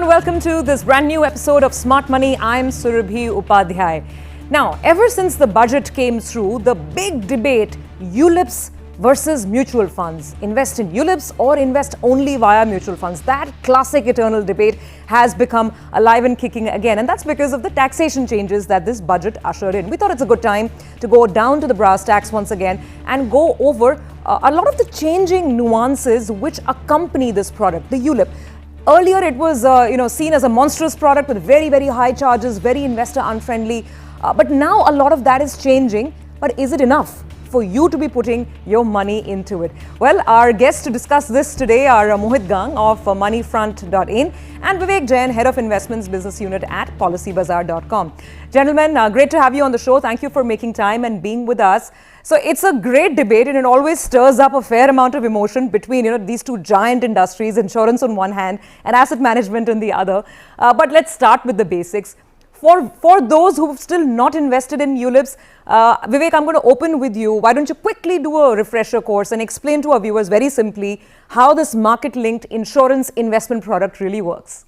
and welcome to this brand new episode of Smart Money. I'm Surabhi Upadhyay. Now, ever since the budget came through, the big debate, ULIPs versus mutual funds. Invest in ULIPs or invest only via mutual funds. That classic eternal debate has become alive and kicking again. And that's because of the taxation changes that this budget ushered in. We thought it's a good time to go down to the brass tacks once again and go over a lot of the changing nuances which accompany this product, the ULIP. Earlier, it was seen as a monstrous product with very, very high charges, very investor unfriendly. But now a lot of that is changing. But is it enough for you to be putting your money into it? Well, our guests to discuss this today are Mohit Gang of MoneyFront.in and Vivek Jain, Head of Investments Business Unit at PolicyBazaar.com. Gentlemen, great to have you on the show. Thank you for making time and being with us. So it's a great debate and it always stirs up a fair amount of emotion between these two giant industries, insurance on one hand and asset management on the other. But let's start with the basics. For those who've still not invested in ULIPs, Vivek, I'm going to open with you. Why don't you quickly do a refresher course and explain to our viewers very simply how this market-linked insurance investment product really works?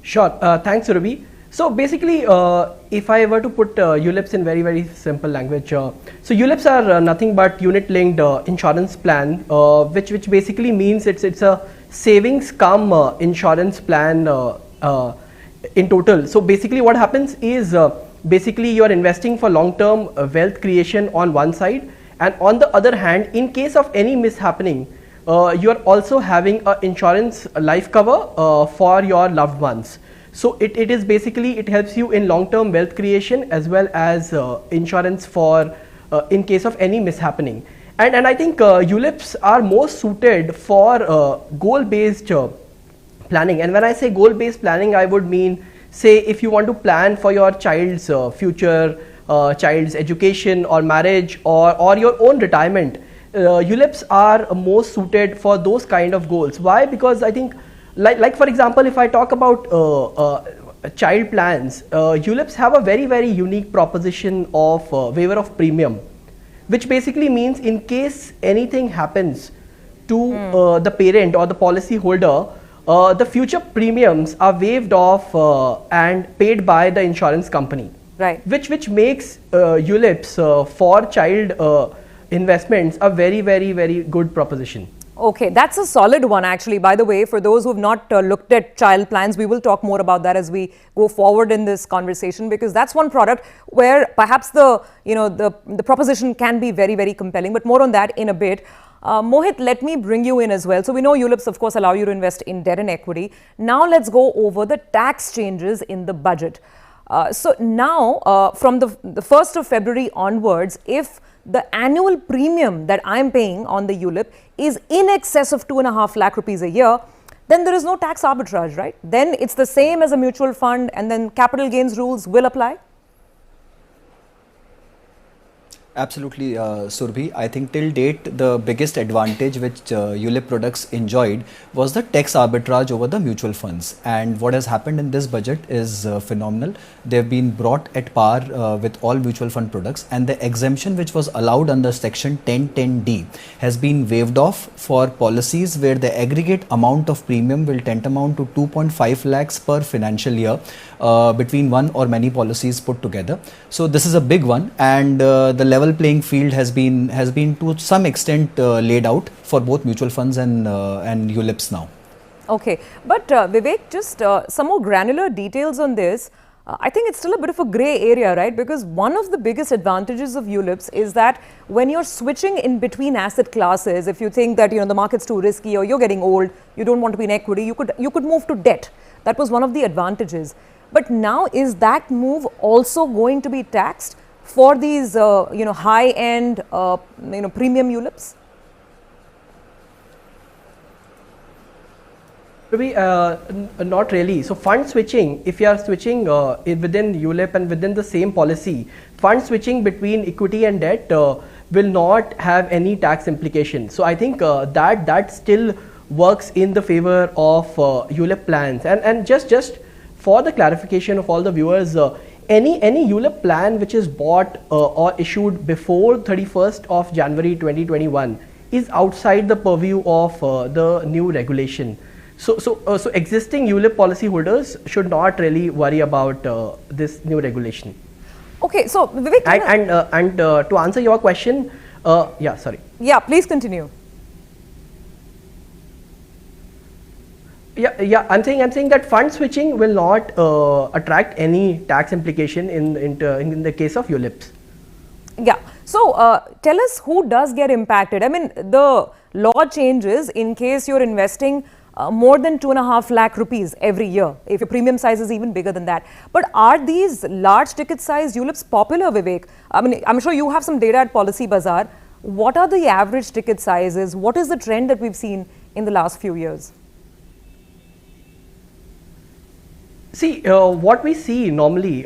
Sure. Thanks, Surabhi. So basically, if I were to put ULIPs in very, very simple language, so ULIPs are nothing but unit-linked insurance plan, which basically means it's a savings cum insurance plan in total. So basically what happens is basically you are investing for long-term wealth creation on one side, and on the other hand, in case of any mishappening, you are also having an insurance life cover for your loved ones. So it is basically, it helps you in long-term wealth creation as well as insurance for in case of any mishappening. And I think ULIPs are most suited for goal-based planning. And when I say goal-based planning, I would mean, say, if you want to plan for your child's future, child's education or marriage or your own retirement, ULIPs are most suited for those kind of goals. Why? Because I think, like for example, if I talk about child plans, ULIPs have a very, very unique proposition of waiver of premium, which basically means in case anything happens to the parent or the policy holder, the future premiums are waived off and paid by the insurance company. Right. Which makes ULIPs for child investments a very, very, very good proposition. Okay, that's a solid one actually. By the way, for those who have not looked at child plans, we will talk more about that as we go forward in this conversation, because that's one product where perhaps the proposition can be very, very compelling, but more on that in a bit. Mohit, let me bring you in as well. So we know ULIPs of course allow you to invest in debt and equity. Now let's go over the tax changes in the budget. So now from the 1st of February onwards, if the annual premium that I'm paying on the ULIP is in excess of 2.5 lakh rupees a year, then there is no tax arbitrage, right? Then it's the same as a mutual fund and then capital gains rules will apply? Absolutely, Surabhi. I think till date, the biggest advantage which ULIP products enjoyed was the tax arbitrage over the mutual funds. And what has happened in this budget is phenomenal. They've been brought at par with all mutual fund products, and the exemption which was allowed under section 1010D has been waived off for policies where the aggregate amount of premium will tantamount to 2.5 lakhs per financial year between one or many policies put together. So this is a big one, and the level playing field has been to some extent laid out for both mutual funds and ULIPs now. Okay, but Vivek, just some more granular details on this. I think it's still a bit of a grey area, right? Because one of the biggest advantages of ULIPs is that when you're switching in between asset classes, if you think that the market's too risky or you're getting old, you don't want to be in equity, you could move to debt. That was one of the advantages. But now is that move also going to be taxed for these high-end premium ULIPs? Not really. So fund switching, if you are switching within ULIP and within the same policy, fund switching between equity and debt will not have any tax implication. So I think that still works in the favor of ULIP plans. And just for the clarification of all the viewers, any ULIP plan which is bought or issued before 31st of January 2021 is outside the purview of the new regulation. So existing ULIP policyholders should not really worry about this new regulation. Okay, so Vivek, and to answer your question, yeah, sorry. Yeah, please continue. Yeah. I'm saying that fund switching will not attract any tax implication in the case of ULIPs. Yeah. So tell us who does get impacted. I mean, the law changes in case you're investing more than 2.5 lakh rupees every year, if your premium size is even bigger than that. But are these large ticket size ULIPs popular, Vivek? I mean, I'm sure you have some data at Policy Bazaar. What are the average ticket sizes? What is the trend that we've seen in the last few years? See, what we see normally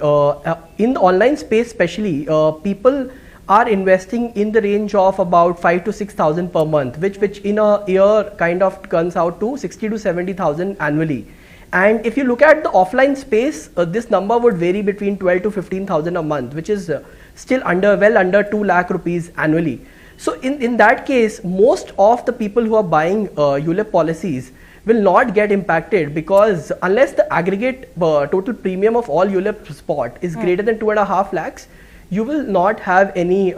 in the online space especially, people are investing in the range of about 5,000 to 6,000 per month, which in a year kind of comes out to 60 to 70,000 annually. And if you look at the offline space, this number would vary between 12 to 15,000 a month, which is still well under 2 lakh rupees annually. So in that case, most of the people who are buying ULIP policies will not get impacted, because unless the aggregate total premium of all ULIP spot is greater than 2.5 lakhs, you will not have any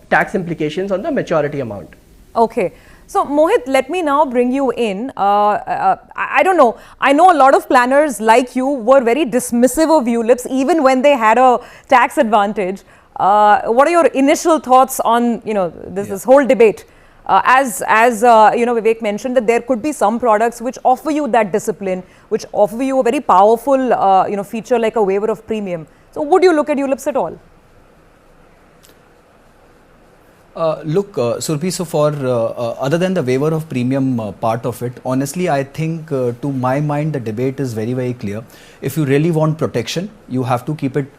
tax implications on the maturity amount. Okay. So Mohit, let me now bring you in. I don't know. I know a lot of planners like you were very dismissive of ULIPs even when they had a tax advantage. What are your initial thoughts on this whole debate? As Vivek mentioned, that there could be some products which offer you that discipline, which offer you a very powerful feature like a waiver of premium. So would you look at ULIPs at all? Surabhi, so for other than the waiver of premium part of it, honestly, I think to my mind the debate is very, very clear. If you really want protection, you have to keep it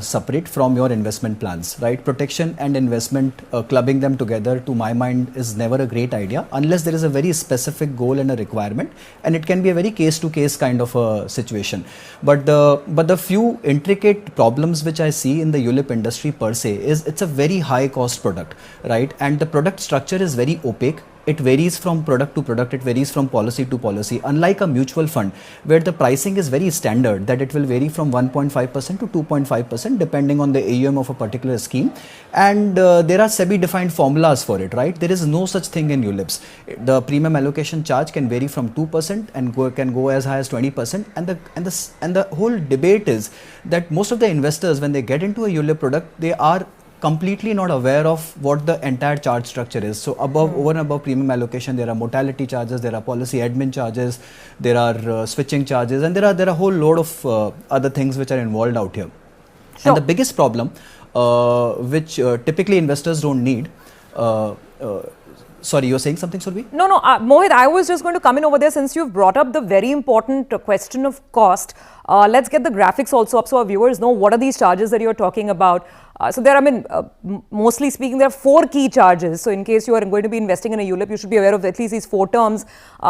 separate from your investment plans, right? Protection and investment, clubbing them together, to my mind, is never a great idea unless there is a very specific goal and a requirement, and it can be a very case-to-case kind of a situation. But the few intricate problems which I see in the ULIP industry per se is it's a very high cost product. Right, and the product structure is very opaque. It varies from product to product, it varies from policy to policy. Unlike a mutual fund, where the pricing is very standard, that it will vary from 1.5% to 2.5% depending on the AUM of a particular scheme, and there are SEBI-defined formulas for it. Right, there is no such thing in ULIPs. The premium allocation charge can vary from 2% and can go as high as 20%. And the whole debate is that most of the investors, when they get into a ULIP product, they are completely not aware of what the entire charge structure is. So over and above premium allocation, there are mortality charges, there are policy admin charges, there are switching charges, and there are a whole load of other things which are involved out here. Sure. And the biggest problem, which typically investors don't need, sorry, you're saying something, Surabhi? No, Mohit, I was just going to come in over there since you've brought up the very important question of cost. Let's get the graphics also up so our viewers know what are these charges that you're talking about. So there, mostly speaking, there are 4 key charges. So in case you are going to be investing in a ULIP, you should be aware of at least these 4 terms.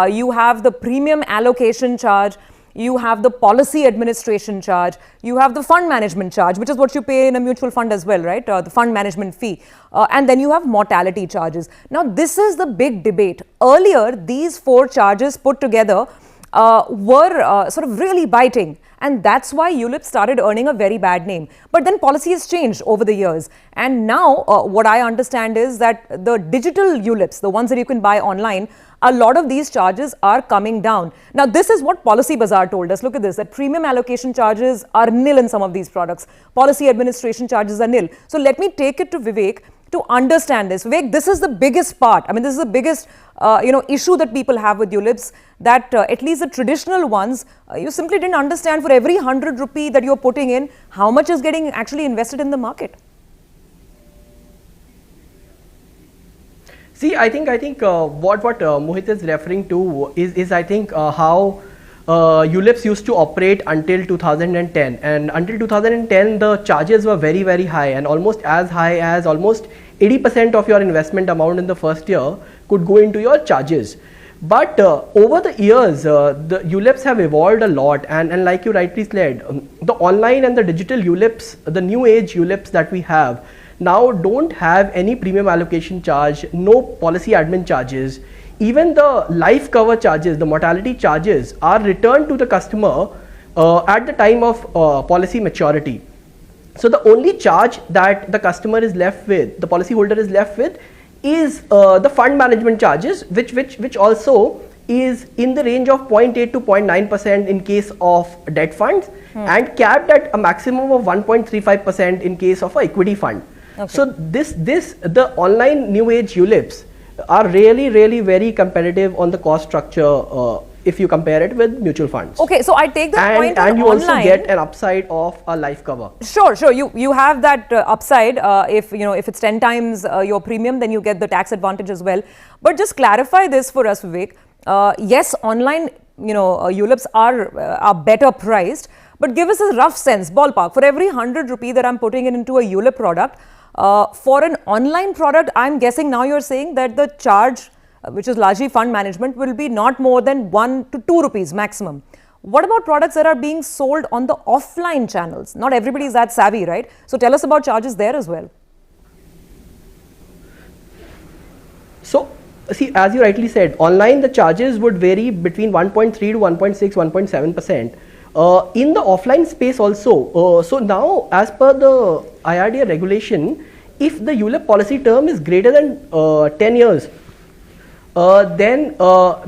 You have the premium allocation charge, you have the policy administration charge, you have the fund management charge, which is what you pay in a mutual fund as well, right? The fund management fee. And then you have mortality charges. Now, this is the big debate. Earlier, these 4 charges put together were sort of really biting. And that's why ULIP started earning a very bad name. But then policy has changed over the years. And now what I understand is that the digital ULIPs, the ones that you can buy online, a lot of these charges are coming down. Now, this is what Policy Bazaar told us. Look at this, that premium allocation charges are nil in some of these products. Policy administration charges are nil. So let me take it to Vivek to understand this. Vivek, this is the biggest part. This is the biggest issue that people have with ULIPs, that at least the traditional ones, you simply didn't understand for every 100 rupee that you're putting in, how much is getting actually invested in the market. See, I think what Mohit is referring to is I think how ULIPs used to operate until 2010, and until 2010 the charges were very, very high, and almost as high as almost 80% of your investment amount in the first year could go into your charges. But over the years, the ULIPs have evolved a lot, and like you rightly said, the online and the digital ULIPs, the new age ULIPs that we have, now don't have any premium allocation charge, no policy admin charges. Even the life cover charges, the mortality charges are returned to the customer at the time of policy maturity. So the only charge that the customer is left with, the policyholder is left with, is the fund management charges, which also is in the range of 0.8 to 0.9% in case of debt funds, and capped at a maximum of 1.35% in case of an equity fund. Okay. So the online new age ULIPs are really very competitive on the cost structure if you compare it with mutual funds. Okay, so I take that point and you online. Also get an upside of a life cover. Sure. You have that upside. If it's 10 times your premium, then you get the tax advantage as well. But just clarify this for us, Vivek. Yes, online ULIPs are better priced, but give us a rough sense, ballpark. For every 100 rupee that I'm putting into a ULIP product, for an online product, I'm guessing now you're saying that the charge, which is largely fund management, will be not more than 1 to 2 rupees maximum. What about products that are being sold on the offline channels? Not everybody is that savvy, right? So tell us about charges there as well. So, see, as you rightly said, online the charges would vary between 1.3 to 1.6, 1.7%. In the offline space also, so now as per the IRDA regulation, if the ULIP policy term is greater than 10 years, then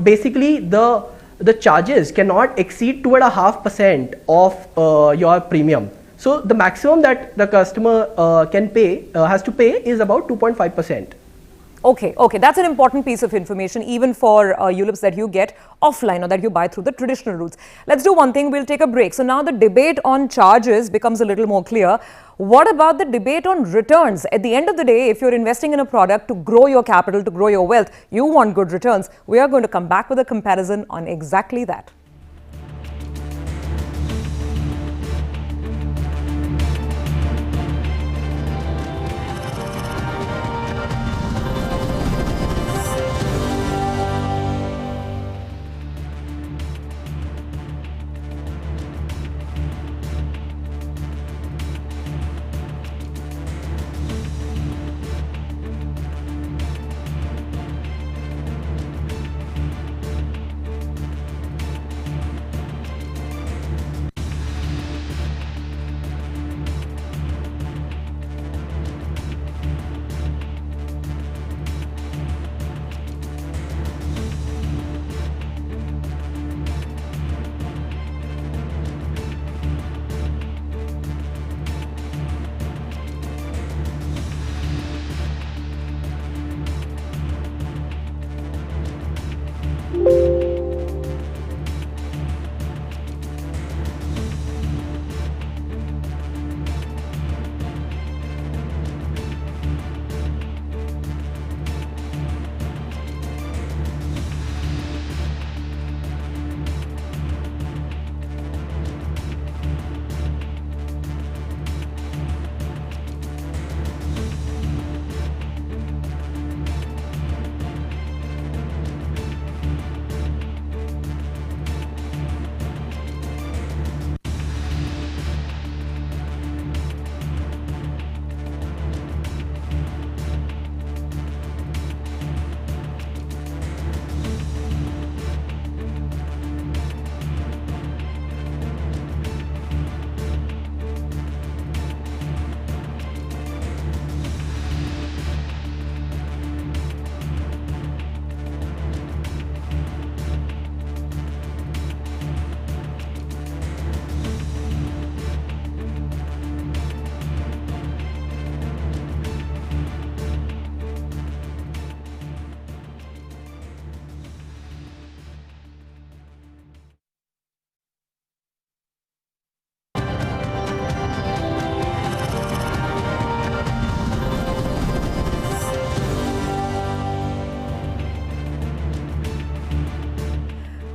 basically the charges cannot exceed 2.5% of your premium. So the maximum that the customer can pay, has to pay, is about 2.5%. Okay, that's an important piece of information even for ULIPs that you get offline or that you buy through the traditional routes. Let's do one thing, we'll take a break. So now the debate on charges becomes a little more clear. What about the debate on returns? At the end of the day, if you're investing in a product to grow your capital, to grow your wealth, you want good returns. We are going to come back with a comparison on exactly that.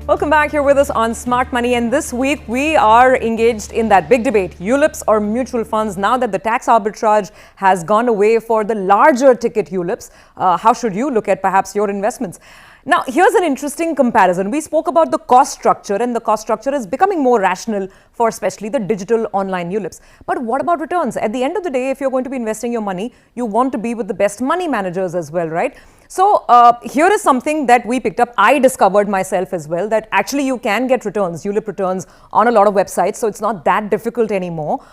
Welcome back. Here with us on Smart Money, and this week we are engaged in that big debate, ULIPs or mutual funds. Now that the tax arbitrage has gone away for the larger ticket ULIPs, how should you look at perhaps your investments? Now, here's an interesting comparison. We spoke about the cost structure, and the cost structure is becoming more rational for especially the digital online ULIPs. But what about returns? At the end of the day, if you're going to be investing your money, you want to be with the best money managers as well, right? So here is something that we picked up. I discovered myself as well, that actually you can get returns, ULIP returns, on a lot of websites. So it's not that difficult anymore.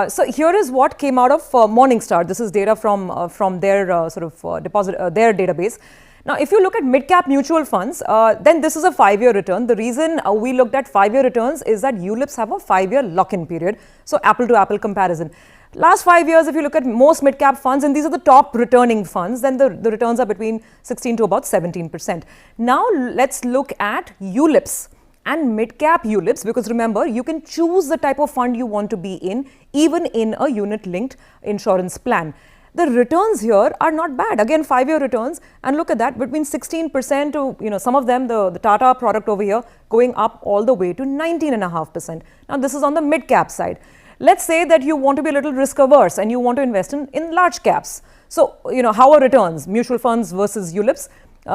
So here is what came out of Morningstar. This is data from their their database. Now, if you look at mid-cap mutual funds, then this is a 5-year return. The reason we looked at 5-year returns is that ULIPs have a 5-year lock-in period. So apple-to-apple comparison. Last 5 years, if you look at most mid-cap funds, and these are the top returning funds, then the returns are between 16 to about 17%. Now, let's look at ULIPs and mid-cap ULIPs, because remember, you can choose the type of fund you want to be in, even in a unit-linked insurance plan. The returns here are not bad. Again, 5-year returns, and look at that, between 16% to, some of them, the Tata product over here, going up all the way to 19.5%. Now, this is on the mid-cap side. Let's say that you want to be a little risk averse and you want to invest in large caps. So, how are returns? Mutual funds versus ULIPs.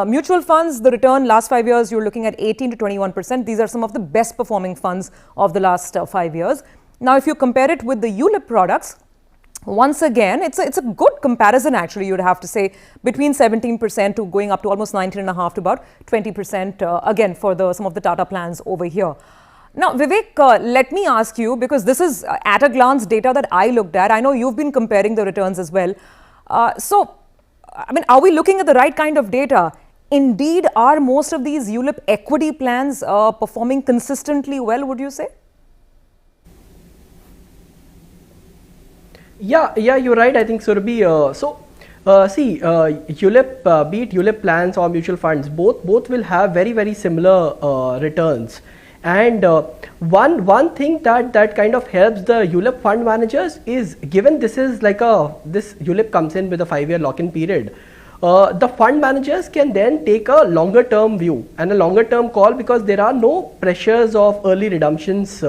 Mutual funds, the return last 5 years, you're looking at 18 to 21%. These are some of the best performing funds of the last 5 years. Now, if you compare it with the ULIP products, once again, it's a good comparison actually, you'd have to say, between 17% to going up to almost 19.5 to about 20% again for some of the Tata plans over here. Now, Vivek, let me ask you, because this is at a glance data that I looked at. I know you've been comparing the returns as well. Are we looking at the right kind of data? Indeed, are most of these ULIP equity plans performing consistently well, would you say? Yeah, you're right. I think Surabhi. ULIP, be it ULIP plans or mutual funds, both will have very, very similar returns. And one thing that kind of helps the ULIP fund managers is, given this is like this ULIP comes in with a 5-year lock-in period, the fund managers can then take a longer term view and a longer term call, because there are no pressures of early redemptions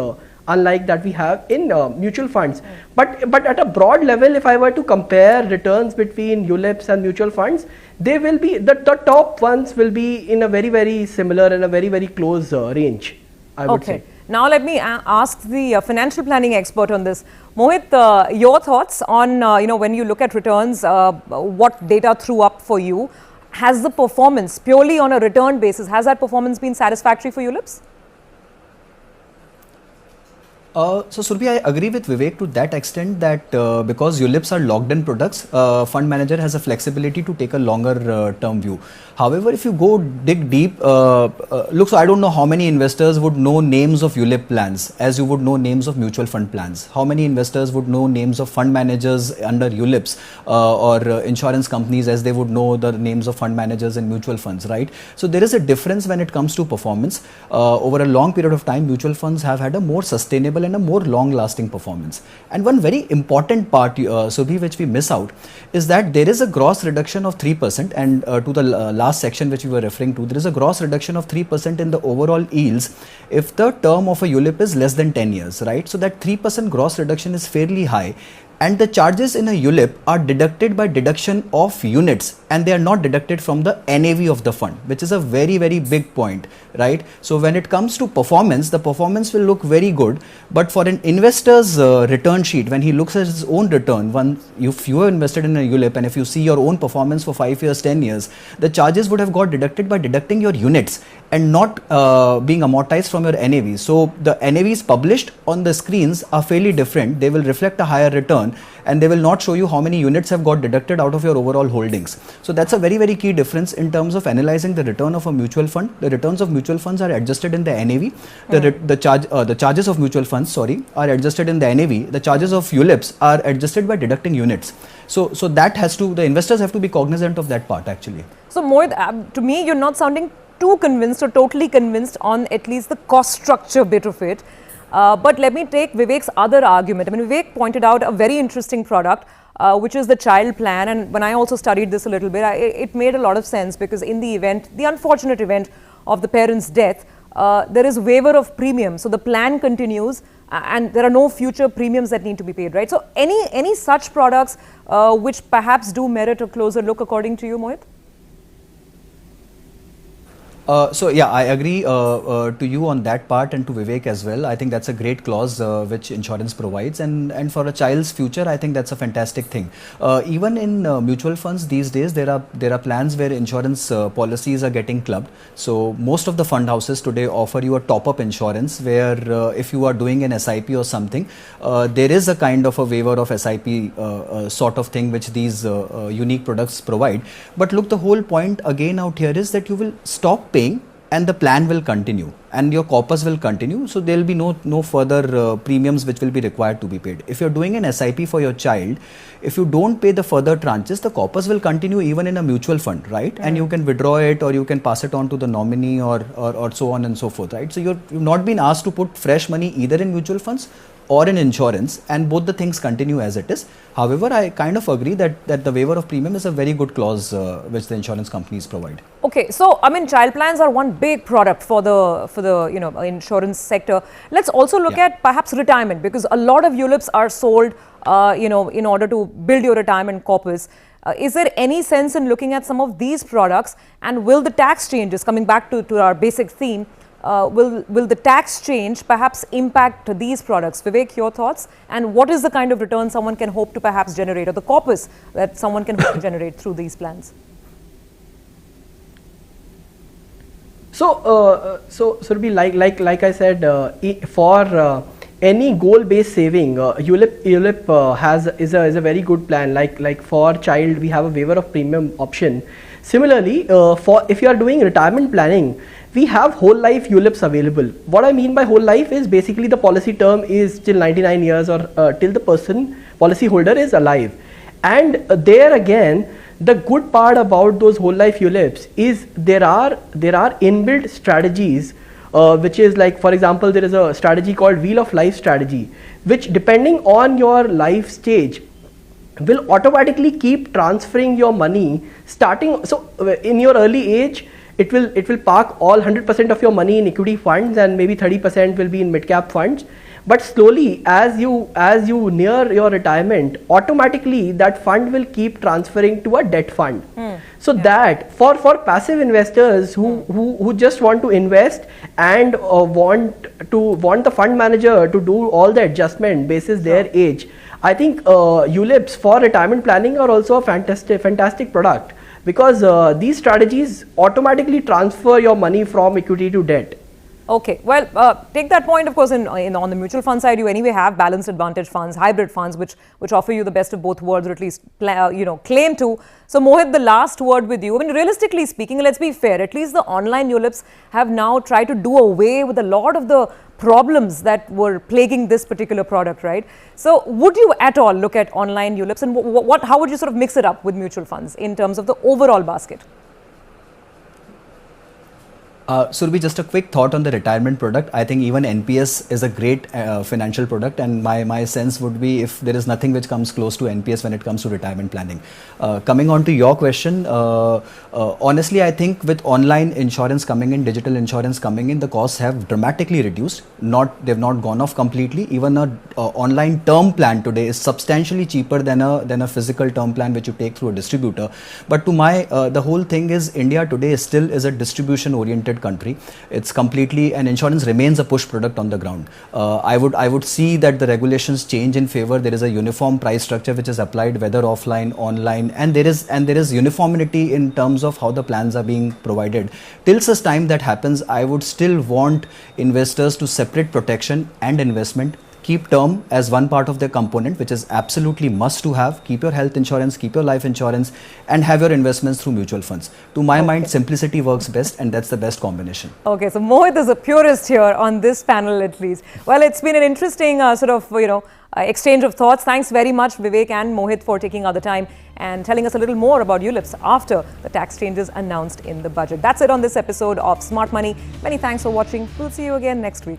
unlike that we have in mutual funds. But at a broad level, if I were to compare returns between ULIPs and mutual funds, they will be, the top ones will be in a very, very similar and a very, very close range, I would say. Now let me ask the financial planning expert on this. Mohit, your thoughts on, when you look at returns, what data threw up for you? Has the performance, purely on a return basis, has that performance been satisfactory for ULIPs? So Surabhi, I agree with Vivek to that extent that because ULIPs are locked in products, fund manager has a flexibility to take a longer term view. However, if you go dig deep, so I don't know how many investors would know names of ULIP plans as you would know names of mutual fund plans. How many investors would know names of fund managers under ULIPs or insurance companies as they would know the names of fund managers in mutual funds, right? So there is a difference when it comes to performance. Over a long period of time, mutual funds have had a more sustainable and a more long-lasting performance. And one very important part, Surabhi, which we miss out, is that there is a gross reduction of 3%, and to the last section which we were referring to, there is a gross reduction of 3% in the overall yields if the term of a ULIP is less than 10 years, right? So that 3% gross reduction is fairly high. And the charges in a ULIP are deducted by deduction of units, and they are not deducted from the NAV of the fund, which is a very, very big point, right? So when it comes to performance, the performance will look very good, but for an investor's return sheet, when he looks at his own return, if you have invested in a ULIP and if you see your own performance for 5 years, 10 years, the charges would have got deducted by deducting your units and not being amortized from your NAV. So the NAVs published on the screens are fairly different. They will reflect a higher return, and they will not show you how many units have got deducted out of your overall holdings. So that's a very, very key difference in terms of analyzing the return of a mutual fund. The returns of mutual funds are adjusted in the NAV. The charges of mutual funds, are adjusted in the NAV. The charges of ULIPs are adjusted by deducting units. So that the investors have to be cognizant of that part actually. So Mohit, to me, you're not sounding too convinced or totally convinced on at least the cost structure bit of it. But let me take Vivek's other argument. Vivek pointed out a very interesting product, which is the child plan. And when I also studied this a little bit, it made a lot of sense, because in the unfortunate event of the parent's death, there is waiver of premium. So the plan continues and there are no future premiums that need to be paid, right? So any such products which perhaps do merit a closer look according to you, Mohit? So yeah, I agree to you on that part and to Vivek as well. I think that's a great clause which insurance provides, and for a child's future, I think that's a fantastic thing. Even in mutual funds these days, there are plans where insurance policies are getting clubbed. So most of the fund houses today offer you a top-up insurance where if you are doing an SIP or something, there is a kind of a waiver of SIP sort of thing which these unique products provide. But look, the whole point again out here is that you will stop paying and the plan will continue and your corpus will continue, so there will be no further premiums which will be required to be paid. If you're doing an SIP for your child, if you don't pay the further tranches, the corpus will continue even in a mutual fund, right? And you can withdraw it or you can pass it on to the nominee or so on and so forth, right? So you've not been asked to put fresh money either in mutual funds or in insurance, and both the things continue as it is. However, I kind of agree that the waiver of premium is a very good clause which the insurance companies provide. Okay, so I mean, child plans are one big product for the insurance sector. Let's also look at perhaps retirement, because a lot of ULIPs are sold in order to build your retirement corpus. Is there any sense in looking at some of these products, and will the tax changes, coming back to our basic theme, will the tax change perhaps impact these products? Vivek, your thoughts? And what is the kind of return someone can hope to perhaps generate, or the corpus that someone can hope to generate through these plans? So Surabhi, like I said, for any goal-based saving, ULIP is a very good plan. Like for child, we have a waiver of premium option. Similarly, for if you are doing retirement planning, we have whole life ULIPs available. What I mean by whole life is basically the policy term is till 99 years or till the policy holder is alive. And there again, the good part about those whole life ULIPs is there are inbuilt strategies, which is like, for example, there is a strategy called Wheel of Life strategy, which depending on your life stage will automatically keep transferring your money starting. So in your early age, it will park all 100% of your money in equity funds, and maybe 30% will be in mid cap funds. But slowly, as you near your retirement, automatically that fund will keep transferring to a debt fund. So that for passive investors who just want to invest and want the fund manager to do all the adjustment basis their age, I think ULIPs for retirement planning are also a fantastic product, because these strategies automatically transfer your money from equity to debt. Okay, well, take that point, of course, on the mutual fund side, you anyway have balanced advantage funds, hybrid funds, which offer you the best of both worlds, or at least claim to. So Mohit, the last word with you. I mean, realistically speaking, let's be fair, at least the online ULIPs have now tried to do away with a lot of the problems that were plaguing this particular product, right? So would you at all look at online ULIPs, and how would you sort of mix it up with mutual funds in terms of the overall basket? Surabhi, just a quick thought on the retirement product. I think even NPS is a great financial product, and my sense would be if there is nothing which comes close to NPS when it comes to retirement planning. Coming on to your question, honestly, I think with online insurance coming in, digital insurance coming in, the costs have dramatically reduced. They've not gone off completely. Even a online term plan today is substantially cheaper than a physical term plan which you take through a distributor. But to the whole thing is, India today still is a distribution oriented country. It's completely, and insurance remains a push product on the ground. I would see that the regulations change in favor. There is a uniform price structure which is applied whether offline, online, and there is uniformity in terms of how the plans are being provided. Till such time that happens, I would still want investors to separate protection and investment. Keep term as one part of the component, which is absolutely must to have. Keep your health insurance, keep your life insurance, and have your investments through mutual funds. To my mind, simplicity works best, and that's the best combination. Okay, so Mohit is a purist here on this panel at least. Well, it's been an interesting exchange of thoughts. Thanks very much, Vivek and Mohit, for taking out the time and telling us a little more about ULIPs after the tax changes announced in the budget. That's it on this episode of Smart Money. Many thanks for watching. We'll see you again next week.